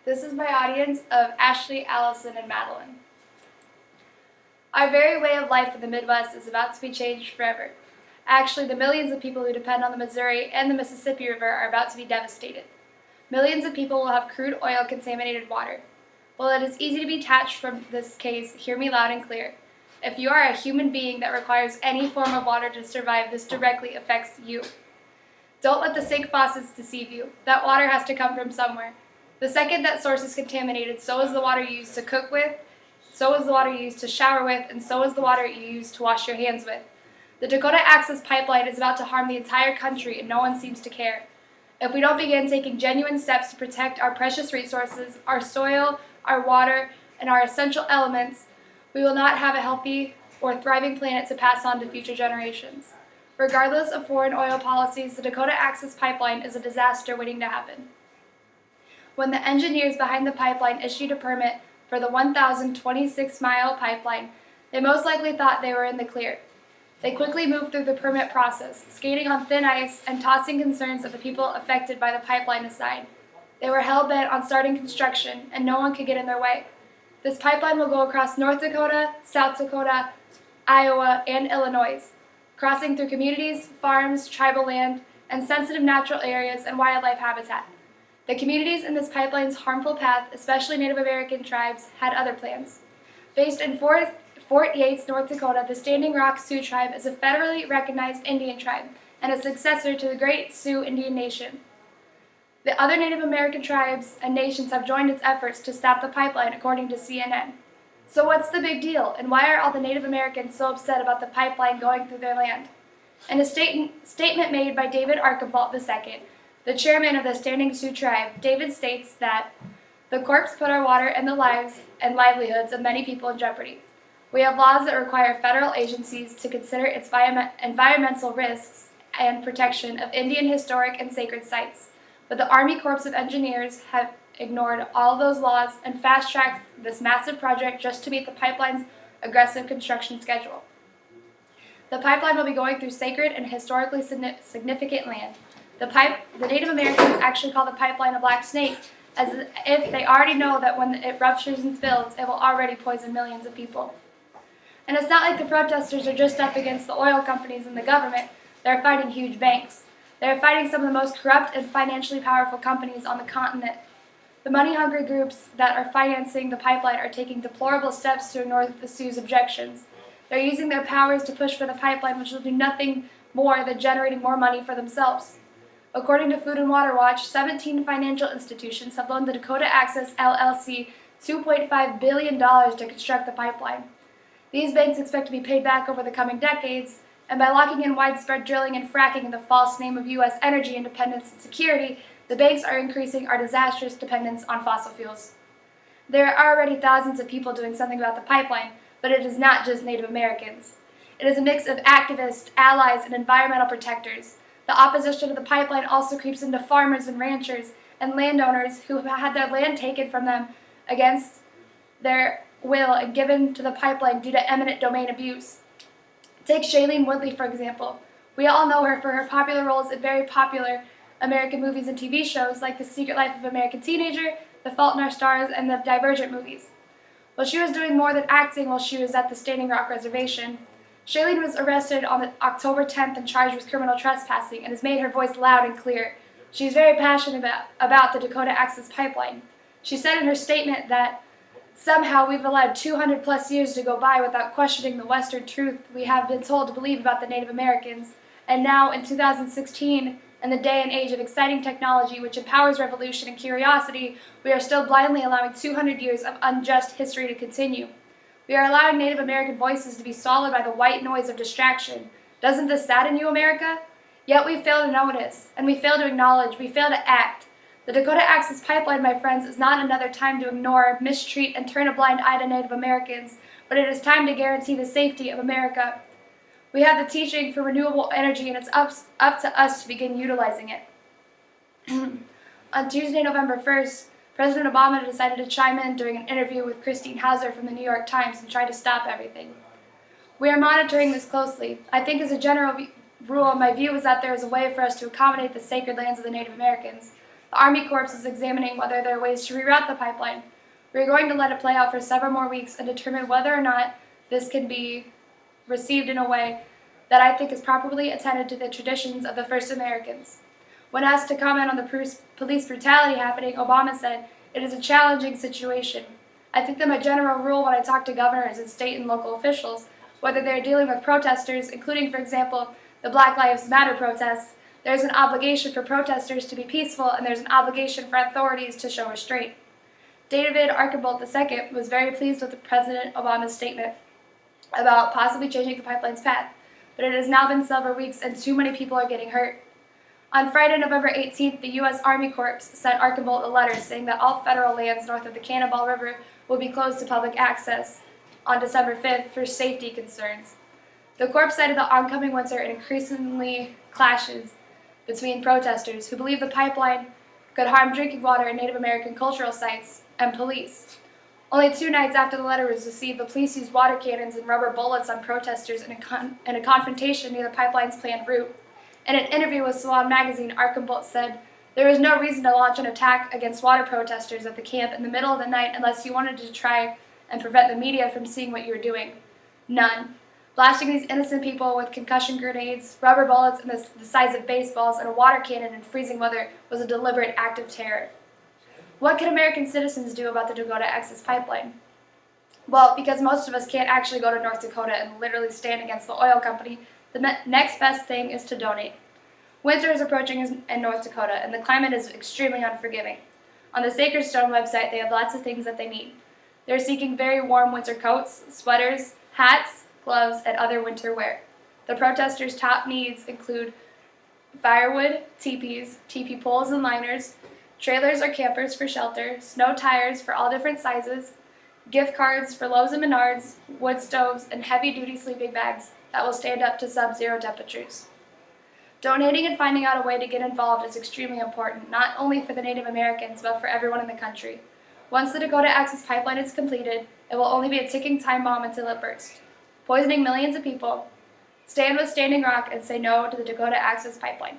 This is my audience of Ashley, Allison, and Madeline. Our very way of life in the Midwest is about to be changed forever. Actually, the millions of people who depend on the Missouri and the Mississippi River are about to be devastated. Millions of people will have crude oil contaminated water. While it is easy to be detached from this case, hear me loud and clear. If you are a human being that requires any form of water to survive, this directly affects you. Don't let the sink faucets deceive you. That water has to come from somewhere. The second that source is contaminated, so is the water you use to cook with, so is the water you use to shower with, and so is the water you use to wash your hands with. The Dakota Access Pipeline is about to harm the entire country, and no one seems to care. If we don't begin taking genuine steps to protect our precious resources, our soil, our water, and our essential elements, we will not have a healthy or thriving planet to pass on to future generations. Regardless of foreign oil policies, the Dakota Access Pipeline is a disaster waiting to happen. When the engineers behind the pipeline issued a permit for the 1,026-mile pipeline, they most likely thought they were in the clear. They quickly moved through the permit process, skating on thin ice and tossing concerns of the people affected by the pipeline aside. They were hell-bent on starting construction, and no one could get in their way. This pipeline will go across North Dakota, South Dakota, Iowa, and Illinois, crossing through communities, farms, tribal land, and sensitive natural areas and wildlife habitat. The communities in this pipeline's harmful path, especially Native American tribes, had other plans. Based in Fort Yates, North Dakota, the Standing Rock Sioux tribe is a federally recognized Indian tribe and a successor to the Great Sioux Indian Nation. The other Native American tribes and nations have joined its efforts to stop the pipeline, according to CNN. So what's the big deal, and why are all the Native Americans so upset about the pipeline going through their land? In a statement made by David Archibald II, the chairman of the Standing Sioux tribe, David states that the corps put our water and the lives and livelihoods of many people in jeopardy. We have laws that require federal agencies to consider its environmental risks and protection of Indian historic and sacred sites, but the Army Corps of Engineers have ignored all those laws and fast-tracked this massive project just to meet the pipeline's aggressive construction schedule. The pipeline will be going through sacred and historically significant land. The Native Americans actually call the pipeline a black snake, as if they already know that when it ruptures and spills, it will already poison millions of people. And it's not like the protesters are just up against the oil companies and the government. They're fighting huge banks. They're fighting some of the most corrupt and financially powerful companies on the continent. The money-hungry groups that are financing the pipeline are taking deplorable steps to ignore the Sioux's objections. They're using their powers to push for the pipeline, which will do nothing more than generating more money for themselves. According to Food and Water Watch, 17 financial institutions have loaned the Dakota Access LLC $2.5 billion to construct the pipeline. These banks expect to be paid back over the coming decades, and by locking in widespread drilling and fracking in the false name of U.S. energy independence and security, the banks are increasing our disastrous dependence on fossil fuels. There are already thousands of people doing something about the pipeline, but it is not just Native Americans. It is a mix of activists, allies, and environmental protectors. The opposition to the pipeline also creeps into farmers and ranchers and landowners who have had their land taken from them against their will and given to the pipeline due to eminent domain abuse. Take Shailene Woodley, for example. We all know her for her popular roles in very popular American movies and TV shows like The Secret Life of American Teenager, The Fault in Our Stars, and the Divergent movies. Well, she was doing more than acting while she was at the Standing Rock Reservation. Shailene was arrested on October 10th and charged with criminal trespassing and has made her voice loud and clear. She's very passionate about the Dakota Access Pipeline. She said in her statement that somehow we've allowed 200 plus years to go by without questioning the Western truth we have been told to believe about the Native Americans. And now, in 2016, in the day and age of exciting technology which empowers revolution and curiosity, we are still blindly allowing 200 years of unjust history to continue. We are allowing Native American voices to be swallowed by the white noise of distraction. Doesn't this sadden you, America? Yet we fail to notice, and we fail to acknowledge, we fail to act. The Dakota Access Pipeline, my friends, is not another time to ignore, mistreat, and turn a blind eye to Native Americans, but it is time to guarantee the safety of America. We have the teaching for renewable energy, and it's up to us to begin utilizing it. On Tuesday, November 1st, President Obama decided to chime in during an interview with Christine Hauser from the New York Times and try to stop everything. We are monitoring this closely. I think as a general rule, my view is that there is a way for us to accommodate the sacred lands of the Native Americans. The Army Corps is examining whether there are ways to reroute the pipeline. We are going to let it play out for several more weeks and determine whether or not this can be received in a way that I think is properly attended to the traditions of the first Americans. When asked to comment on the police brutality happening, Obama said, "It is a challenging situation. I think that my general rule when I talk to governors and state and local officials, whether they are dealing with protesters, including, for example, the Black Lives Matter protests, there's an obligation for protesters to be peaceful and there's an obligation for authorities to show restraint." David Archambault II was very pleased with President Obama's statement about possibly changing the pipeline's path, but it has now been several weeks and too many people are getting hurt. On Friday, November 18th, the U.S. Army Corps sent Archambault a letter saying that all federal lands north of the Cannonball River will be closed to public access on December 5th for safety concerns. The Corps cited the oncoming winter and increasingly clashes between protesters who believe the pipeline could harm drinking water and Native American cultural sites, and police. Only 2 nights after the letter was received, the police used water cannons and rubber bullets on protesters in a confrontation near the pipeline's planned route. In an interview with Salon magazine, Archambault said, "There is no reason to launch an attack against water protesters at the camp in the middle of the night unless you wanted to try and prevent the media from seeing what you were doing. None. Blasting these innocent people with concussion grenades, rubber bullets the size of baseballs, and a water cannon in freezing weather was a deliberate act of terror." What can American citizens do about the Dakota Access Pipeline? Well, because most of us can't actually go to North Dakota and literally stand against the oil company, the next best thing is to donate. Winter is approaching in North Dakota, and the climate is extremely unforgiving. On the Sacred Stone website, they have lots of things that they need. They're seeking very warm winter coats, sweaters, hats, gloves, and other winter wear. The protesters' top needs include firewood, teepees, teepee poles and liners, trailers or campers for shelter, snow tires for all different sizes, gift cards for Lowe's and Menards, wood stoves, and heavy-duty sleeping bags that will stand up to sub-zero temperatures. Donating and finding out a way to get involved is extremely important, not only for the Native Americans, but for everyone in the country. Once the Dakota Access Pipeline is completed, it will only be a ticking time bomb until it bursts, poisoning millions of people. Stand with Standing Rock and say no to the Dakota Access Pipeline.